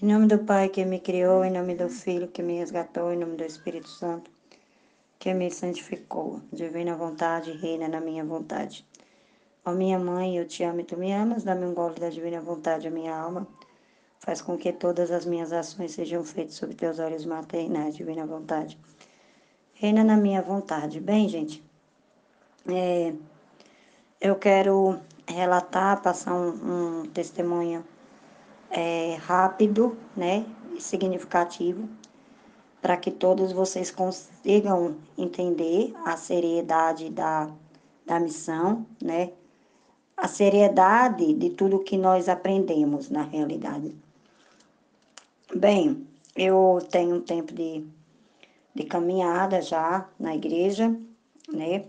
Em nome do Pai que me criou, em nome do Filho que me resgatou, em nome do Espírito Santo que me santificou. Divina vontade, reina na minha vontade. Ó minha mãe, eu te amo e tu me amas, dá-me um gole da divina vontade, a minha alma. Faz com que todas as minhas ações sejam feitas sob teus olhos maternais, divina vontade. Reina na minha vontade. Bem, gente, eu quero relatar, passar um testemunho rápido, né, e significativo, para que todos vocês consigam entender a seriedade da missão, né? A seriedade de tudo que nós aprendemos na realidade. Bem, eu tenho um tempo de caminhada já na igreja, né?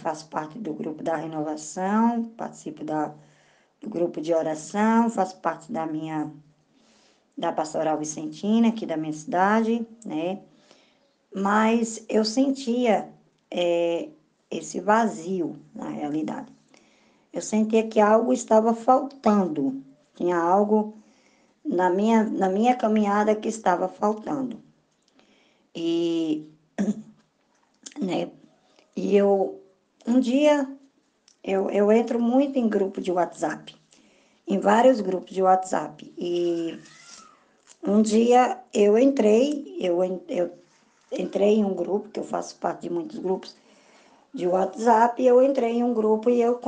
Faço parte do grupo da renovação, participo do grupo de oração, faço parte da Pastoral Vicentina, aqui da minha cidade, né? Mas eu sentia esse vazio, na realidade. Eu sentia que algo estava faltando, tinha algo na minha caminhada que estava faltando. E, né, um dia, eu entro muito em grupo de WhatsApp, em vários grupos de WhatsApp, e um dia eu entrei em um grupo, que eu faço parte de muitos grupos de WhatsApp, eu entrei em um grupo e eu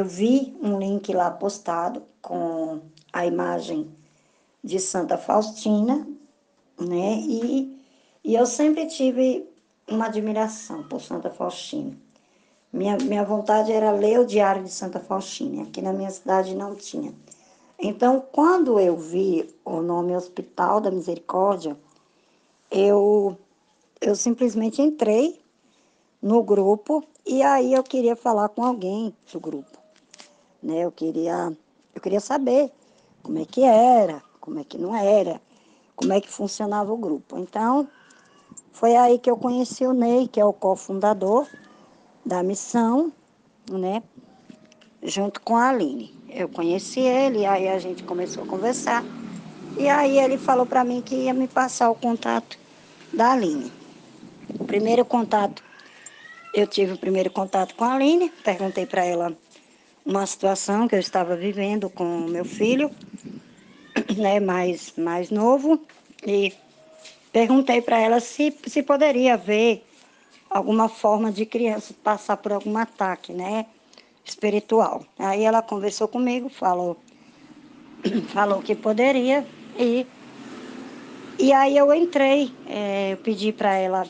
vi um link lá postado com a imagem de Santa Faustina, né? E eu sempre tive uma admiração por Santa Faustina. Minha vontade era ler o Diário de Santa Faustina, aqui na minha cidade não tinha. Então, quando eu vi o nome Hospital da Misericórdia, eu, eu simplesmente entrei no grupo e aí eu queria falar com alguém do grupo, né? Eu queria saber como é que era, como é que não era, como é que funcionava o grupo. Então, foi aí que eu conheci o Ney, que é o cofundador da missão, né? Junto com a Aline. Eu conheci ele, aí a gente começou a conversar. E aí ele falou para mim que ia me passar o contato da Aline. O primeiro contato, eu tive o primeiro contato com a Aline, perguntei para ela uma situação que eu estava vivendo com o meu filho, né, mais novo, e perguntei para ela se poderia haver alguma forma de criança passar por algum ataque, né, espiritual. Aí ela conversou comigo, falou que poderia, e aí eu entrei, eu pedi para ela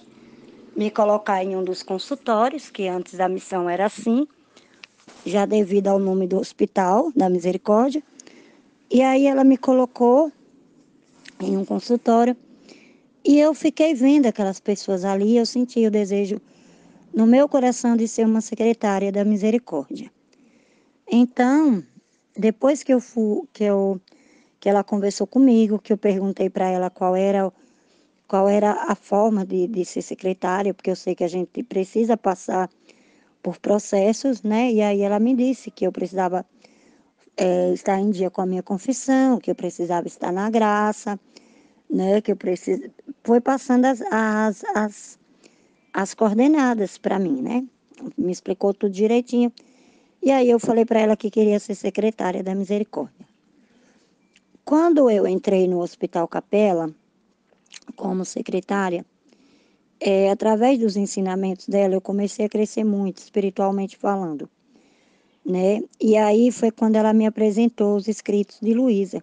me colocar em um dos consultórios, que antes da missão era assim, já devido ao nome do Hospital da Misericórdia. E aí ela me colocou em um consultório e eu fiquei vendo aquelas pessoas ali, eu senti o desejo no meu coração de ser uma secretária da Misericórdia. Então, depois que ela conversou comigo, que eu perguntei para ela qual era a forma de ser secretária, porque eu sei que a gente precisa passar por processos, né? E aí ela me disse que eu precisava estar em dia com a minha confissão, que eu precisava estar na graça, né? Que eu preciso. Foi passando as coordenadas para mim, né? Me explicou tudo direitinho. E aí eu falei para ela que queria ser secretária da Misericórdia. Quando eu entrei no Hospital Capela como secretária, através dos ensinamentos dela, eu comecei a crescer muito, espiritualmente falando, né? E aí foi quando ela me apresentou os escritos de Luísa.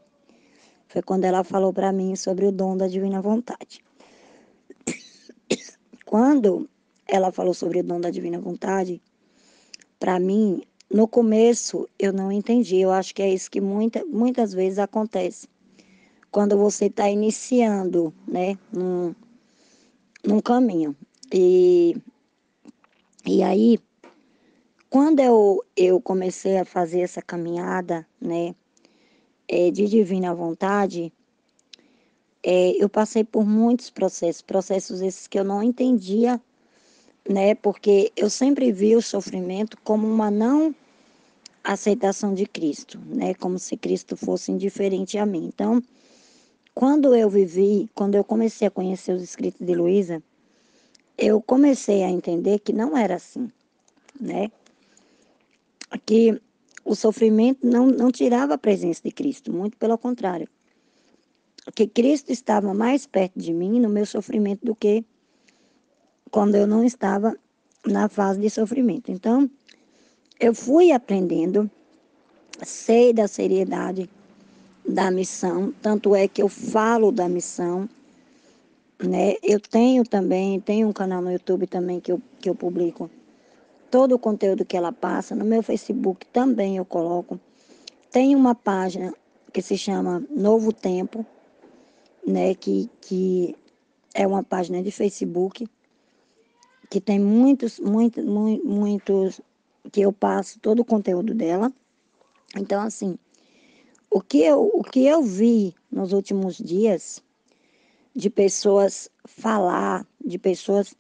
Foi quando ela falou para mim sobre o dom da divina vontade. Quando ela falou sobre o dom da divina vontade, para mim, no começo, eu não entendi. Eu acho que é isso que muitas vezes acontece. Quando você está iniciando, né, num caminho. E aí, quando eu comecei a fazer essa caminhada, né, de divina vontade, eu passei por muitos processos esses que eu não entendia, né, porque eu sempre vi o sofrimento como uma aceitação de Cristo, né? Como se Cristo fosse indiferente a mim. Então, quando eu comecei a conhecer os escritos de Luísa, eu comecei a entender que não era assim, né? Que o sofrimento não tirava a presença de Cristo, muito pelo contrário. Que Cristo estava mais perto de mim no meu sofrimento do que quando eu não estava na fase de sofrimento. Então, eu fui aprendendo, sei da seriedade da missão, tanto é que eu falo da missão, né? Eu tenho um canal no YouTube também que eu publico todo o conteúdo que ela passa. No meu Facebook também eu coloco. Tem uma página que se chama Novo Tempo, né? Que é uma página de Facebook que tem muitos que eu passo todo o conteúdo dela. Então, assim, o que eu vi nos últimos dias de pessoas falar, de pessoas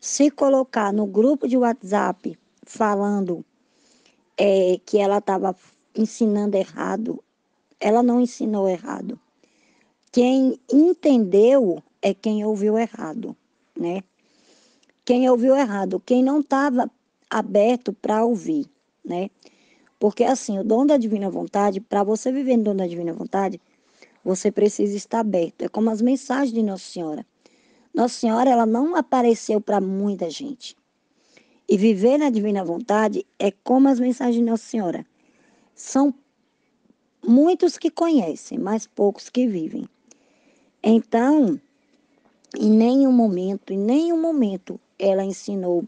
se colocar no grupo de WhatsApp falando que ela estava ensinando errado, ela não ensinou errado. Quem entendeu é quem ouviu errado, né? Quem ouviu errado, quem não estava aberto para ouvir, né? Porque assim, o dom da divina vontade, para você viver no dom da divina vontade, você precisa estar aberto. É como as mensagens de Nossa Senhora. Nossa Senhora, ela não apareceu para muita gente. E viver na divina vontade é como as mensagens de Nossa Senhora. São muitos que conhecem, mas poucos que vivem. Então, em nenhum momento ela ensinou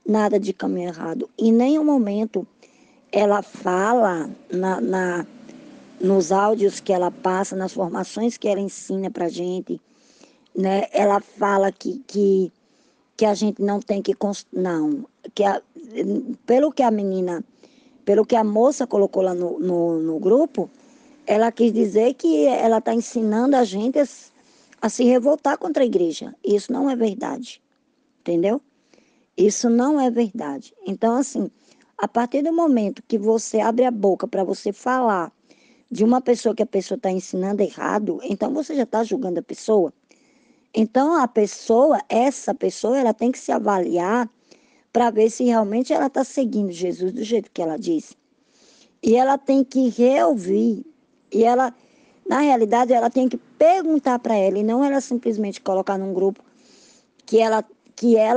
nada de caminho errado. Em nenhum momento ela fala nos áudios que ela passa, nas formações que ela ensina para gente, né? Ela fala que a gente não tem que... Não, pelo que a menina, pelo que a moça colocou lá no grupo, ela quis dizer que ela está ensinando a gente a se revoltar contra a igreja. Isso não é verdade, entendeu? Isso não é verdade. Então, assim, a partir do momento que você abre a boca para você falar de uma pessoa que a pessoa está ensinando errado, então você já está julgando a pessoa. Então, essa pessoa, ela tem que se avaliar para ver se realmente ela está seguindo Jesus do jeito que ela diz. E ela tem que reouvir. E ela, na realidade, ela tem que perguntar para ela, e não ela simplesmente colocar num grupo que ela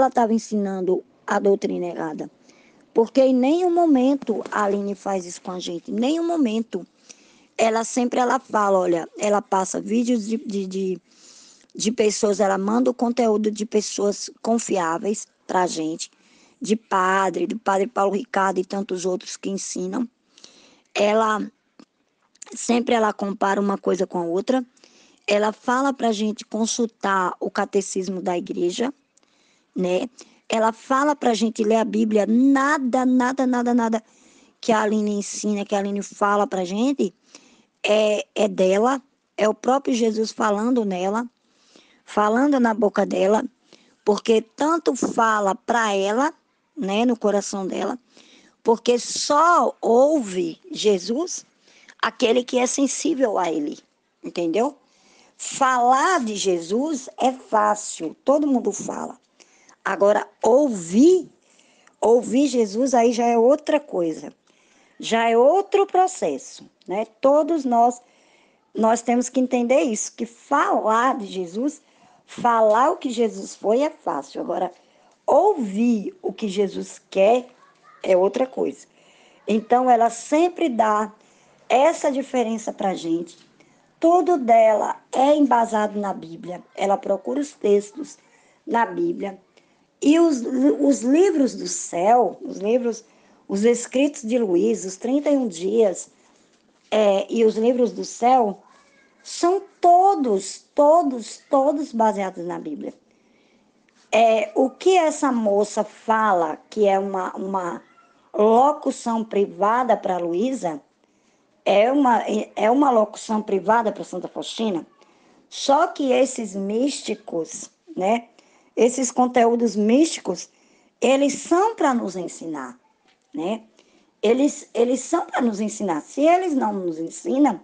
estava ensinando a doutrina errada. Porque em nenhum momento a Aline faz isso com a gente. Em nenhum momento. Ela fala, olha, ela passa vídeos de pessoas, ela manda o conteúdo de pessoas confiáveis para a gente, do padre Paulo Ricardo e tantos outros que ensinam. Sempre ela compara uma coisa com a outra. Ela fala para a gente consultar o catecismo da igreja, né? Ela fala para a gente ler a Bíblia. Nada que a Aline ensina, que a Aline fala para a gente, é dela. É o próprio Jesus falando nela, falando na boca dela, porque tanto fala para ela, né, no coração dela, porque só ouve Jesus aquele que é sensível a ele, entendeu? Falar de Jesus é fácil, todo mundo fala. Agora, ouvir Jesus aí já é outra coisa, já é outro processo, né? Todos nós temos que entender isso, que falar de Jesus, falar o que Jesus foi é fácil. Agora, ouvir o que Jesus quer é outra coisa. Então, ela sempre dá essa diferença para a gente. Tudo dela é embasado na Bíblia. Ela procura os textos na Bíblia. E os livros do céu, os escritos de Luís, os 31 dias, e os livros do céu, são todos baseados na Bíblia. O que essa moça fala, que é uma locução privada para Luísa, é uma locução privada para Santa Faustina, só que esses místicos, né? Esses conteúdos místicos, eles são para nos ensinar, né? Eles são para nos ensinar. Se eles não nos ensinam,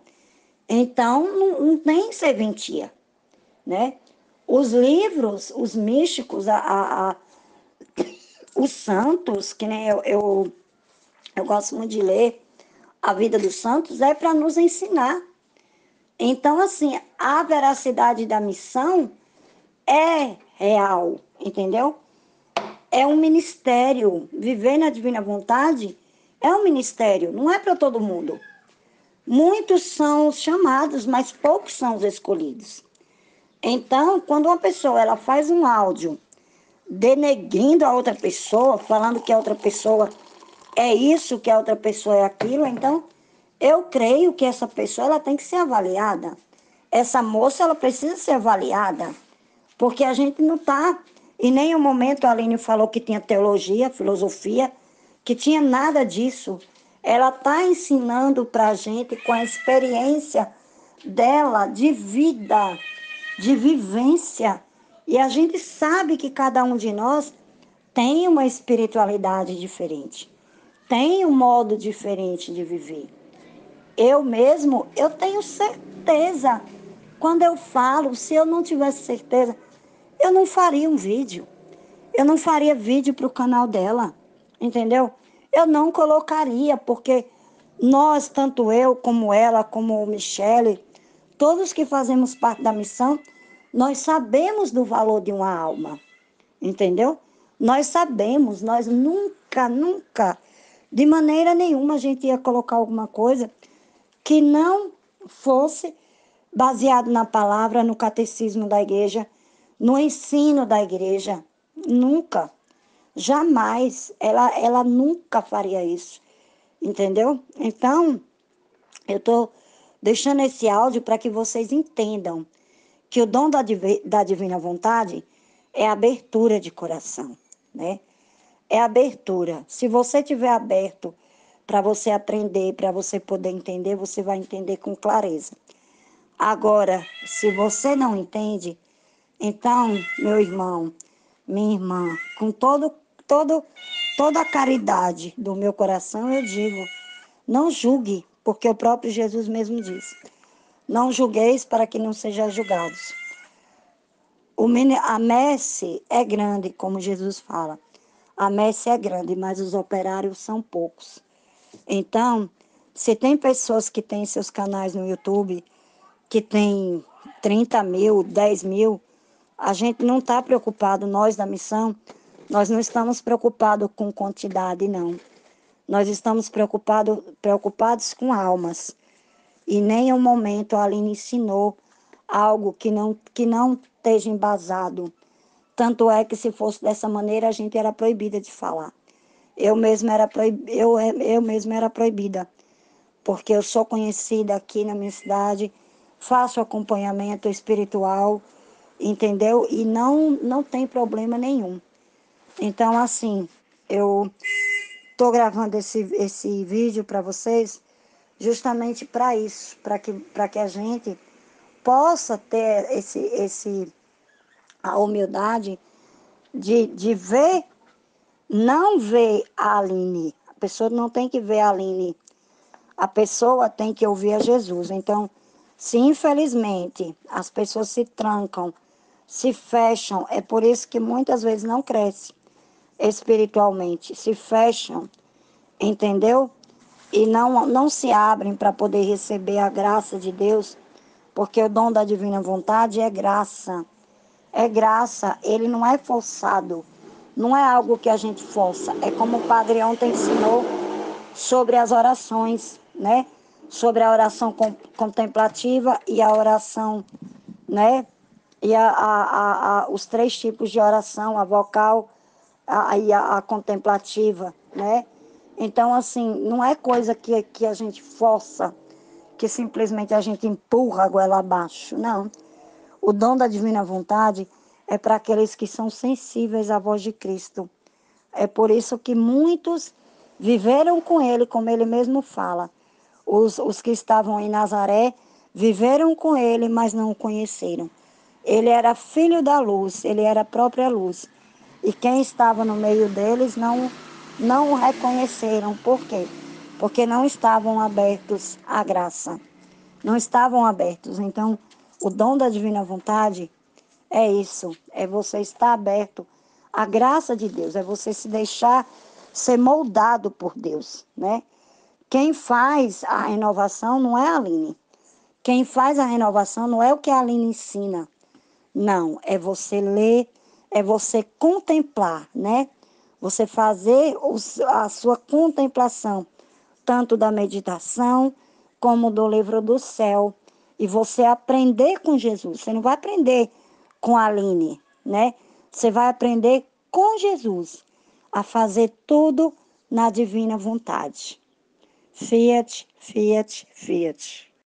então não tem serventia, né? Os livros, os místicos, os santos, que nem eu gosto muito de ler a vida dos santos, é para nos ensinar. Então, assim, a veracidade da missão é real, entendeu? É um ministério. Viver na divina vontade é um ministério, não é para todo mundo. Muitos são os chamados, mas poucos são os escolhidos. Então, quando uma pessoa ela faz um áudio denegrindo a outra pessoa, falando que a outra pessoa é isso, que a outra pessoa é aquilo, então eu creio que essa pessoa ela tem que ser avaliada. Essa moça ela precisa ser avaliada, porque a gente não está, em nenhum momento a Aline falou que tinha teologia, filosofia, que tinha nada disso. Ela está ensinando para a gente com a experiência dela de vida, de vivência. E a gente sabe que cada um de nós tem uma espiritualidade diferente, tem um modo diferente de viver. Eu mesmo, eu tenho certeza. Quando eu falo, se eu não tivesse certeza, eu não faria um vídeo. Eu não faria vídeo para o canal dela, entendeu? Eu não colocaria, porque nós, tanto eu como ela, como o Michele, todos que fazemos parte da missão, nós sabemos do valor de uma alma, entendeu? Nós sabemos, nós nunca, de maneira nenhuma a gente ia colocar alguma coisa que não fosse baseado na palavra, no catecismo da igreja, no ensino da igreja. Nunca, jamais, ela nunca faria isso, entendeu? Então, eu estou deixando esse áudio para que vocês entendam que o dom da divina vontade é abertura de coração, né? É abertura. Se você tiver aberto para você aprender, para você poder entender, você vai entender com clareza. Agora, se você não entende, então, meu irmão, minha irmã, com toda a caridade do meu coração, eu digo, não julgue, porque o próprio Jesus mesmo disse, não julgueis para que não sejais julgados. A messe é grande, como Jesus fala. A messe é grande, mas os operários são poucos. Então, se tem pessoas que têm seus canais no YouTube, que tem 30 mil, 10 mil, a gente não está preocupado, nós da missão, nós não estamos preocupados com quantidade, não. Nós estamos preocupados com almas. E nem um momento a Aline ensinou algo que não esteja embasado. Tanto é que se fosse dessa maneira, a gente era proibida de falar. Eu mesma era proibida, porque eu sou conhecida aqui na minha cidade, faço acompanhamento espiritual, entendeu? E não tem problema nenhum. Então, assim, eu estou gravando esse vídeo para vocês justamente para isso, para que a gente possa ter a humildade de ver, não ver a Aline. A pessoa não tem que ver a Aline, a pessoa tem que ouvir a Jesus. Então, se infelizmente as pessoas se trancam, se fecham, é por isso que muitas vezes não cresce espiritualmente, se fecham, entendeu? E não se abrem para poder receber a graça de Deus, porque o dom da divina vontade é graça. É graça, ele não é forçado, não é algo que a gente força. É como o padre ontem ensinou sobre as orações, né? Sobre a oração contemplativa e a oração, né? E os três tipos de oração, a vocal e a contemplativa, né? Então, assim, não é coisa que a gente força, que simplesmente a gente empurra a goela abaixo, não. O dom da divina vontade é para aqueles que são sensíveis à voz de Cristo. É por isso que muitos viveram com ele, como ele mesmo fala. Os que estavam em Nazaré viveram com ele, mas não o conheceram. Ele era filho da luz, ele era a própria luz. E quem estava no meio deles não o reconheceram. Por quê? porque não estavam abertos à graça, não estavam abertos. Então, o dom da divina vontade é isso, é você estar aberto à graça de Deus, é você se deixar ser moldado por Deus, né? Quem faz a renovação não é a Aline. Quem faz a renovação não é o que a Aline ensina. Não, é você ler, é você contemplar, né? Você fazer a sua contemplação, tanto da meditação como do livro do céu. E você aprender com Jesus. Você não vai aprender com a Aline, né? Você vai aprender com Jesus a fazer tudo na divina vontade. Fiat, fiat, fiat.